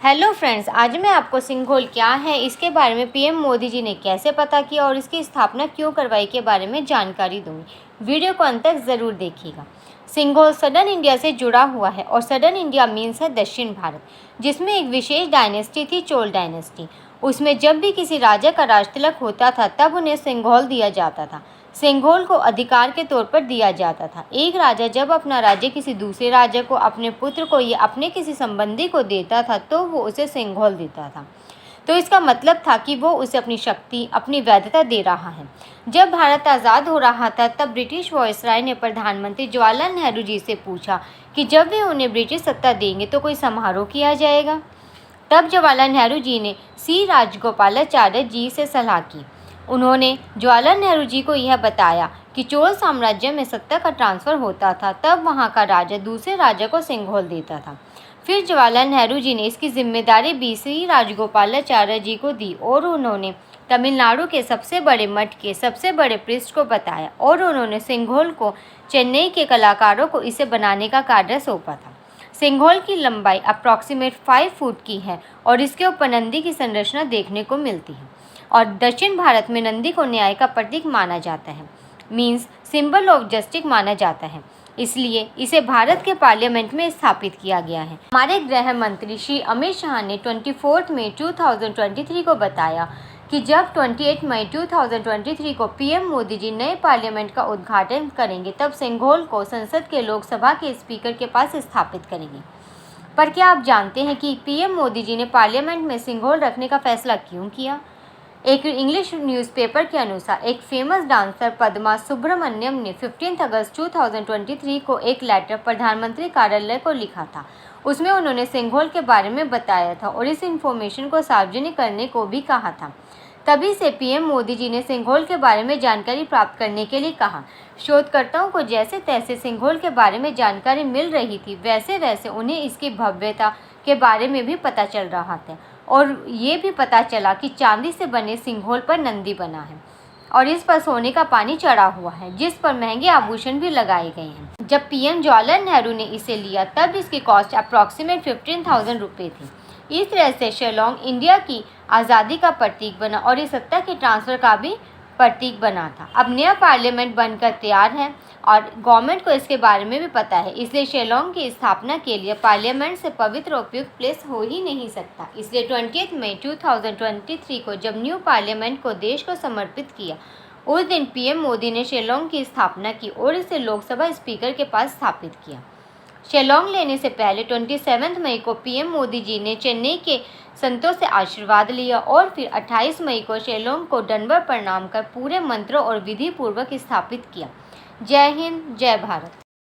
Hello friends, आज मैं आपको सिंघोल क्या है, इसके बारे में पीएम मोदी जी ने कैसे पता किया और इसकी स्थापना क्यों करवाई के बारे में जानकारी दूंगी। वीडियो को अंत तक ज़रूर देखिएगा। सिंघोल सदर्न इंडिया से जुड़ा हुआ है और सदर्न इंडिया मीन्स है दक्षिण भारत, जिसमें एक विशेष डायनेस्टी थी, चोल डायनेस्टी। उसमें जब भी किसी राजा का राज तिलक होता था तब उन्हें सिंघोल दिया जाता था। सिंघोल को अधिकार के तौर पर दिया जाता था। एक राजा जब अपना राज्य किसी दूसरे राजा को, अपने पुत्र को या अपने किसी संबंधी को देता था तो वो उसे सिंघोल देता था। तो इसका मतलब था कि वो उसे अपनी शक्ति, अपनी वैधता दे रहा है। जब भारत आज़ाद हो रहा था तब ब्रिटिश वायसराय ने प्रधानमंत्री जवाहरलाल नेहरू जी से पूछा कि जब वे उन्हें ब्रिटिश सत्ता देंगे तो कोई समारोह किया जाएगा। तब जवाहरलाल नेहरू जी ने सी राजगोपालाचार्य जी से सलाह की। उन्होंने जवाहरलाल नेहरू जी को यह बताया कि चोल साम्राज्य में सत्ता का ट्रांसफ़र होता था तब वहाँ का राजा दूसरे राजा को सिंघोल देता था। फिर जवाहरलाल नेहरू जी ने इसकी जिम्मेदारी सी राजगोपालाचार्य जी को दी और उन्होंने तमिलनाडु के सबसे बड़े मठ के सबसे बड़े प्रीस्ट को बताया और उन्होंने सिंघोल को चेन्नई के कलाकारों को इसे बनाने का कार्य सौंपा था। सिंघोल की लंबाई अप्रॉक्सीमेट 5 फुट की है और इसके ऊपर नंदी की संरचना देखने को मिलती है और दक्षिण भारत में नंदी को न्याय का प्रतीक माना जाता है, मीन्स सिंबल ऑफ जस्टिस माना जाता है। इसलिए इसे भारत के पार्लियामेंट में स्थापित किया गया है। हमारे गृह मंत्री श्री अमित शाह ने 24 मई 2023 को बताया कि जब 28 मई 2023 को पीएम मोदी जी नए पार्लियामेंट का उद्घाटन करेंगे तब सिंघोल को संसद के लोकसभा के स्पीकर के पास स्थापित करेंगे। पर क्या आप जानते हैं कि पीएम मोदी जी ने पार्लियामेंट में सिंघोल रखने का फैसला क्यों किया? एक इंग्लिश न्यूज़पेपर के अनुसार एक फेमस डांसर पद्मा सुब्रमण्यम ने 15 अगस्त 2023 को एक लेटर प्रधानमंत्री कार्यालय को लिखा था। उसमें उन्होंने सिंघोल के बारे में बताया था और इस इंफॉर्मेशन को सार्वजनिक करने को भी कहा था। तभी से पीएम मोदी जी ने सिंघोल के बारे में जानकारी प्राप्त करने के लिए कहा। शोधकर्ताओं को जैसे तैसे सिंघोल के बारे में जानकारी मिल रही थी, वैसे वैसे उन्हें इसकी भव्यता के बारे में भी पता चल रहा था और ये भी पता चला कि चांदी से बने सिंघोल पर नंदी बना है और इस पर सोने का पानी चढ़ा हुआ है, जिस पर महंगे आभूषण भी लगाए गए हैं। जब पीएम जवाहरलाल नेहरू ने इसे लिया तब इसकी कॉस्ट अप्रॉक्सीमेट 15,000 रुपये थी। इस तरह से शिलोंग इंडिया की आज़ादी का प्रतीक बना और इस सत्ता के ट्रांसफ़र का भी प्रतीक बना था। अब नया पार्लियामेंट बनकर तैयार है और गवर्नमेंट को इसके बारे में भी पता है, इसलिए शिलोंग की स्थापना के लिए पार्लियामेंट से पवित्र उपयुक्त प्लेस हो ही नहीं सकता। इसलिए 28 मई 2023 को जब न्यू पार्लियामेंट को देश को समर्पित किया, उस दिन पीएम मोदी ने शिलोंग की स्थापना की और इसे लोकसभा स्पीकर के पास स्थापित किया। शिलोंग लेने से पहले 27 मई को पीएम मोदी जी ने चेन्नई के संतों से आशीर्वाद लिया और फिर 28 मई को शिलोंग को दंडवत प्रणाम कर पूरे मंत्रों और विधि पूर्वक स्थापित किया। जय हिंद, जय भारत।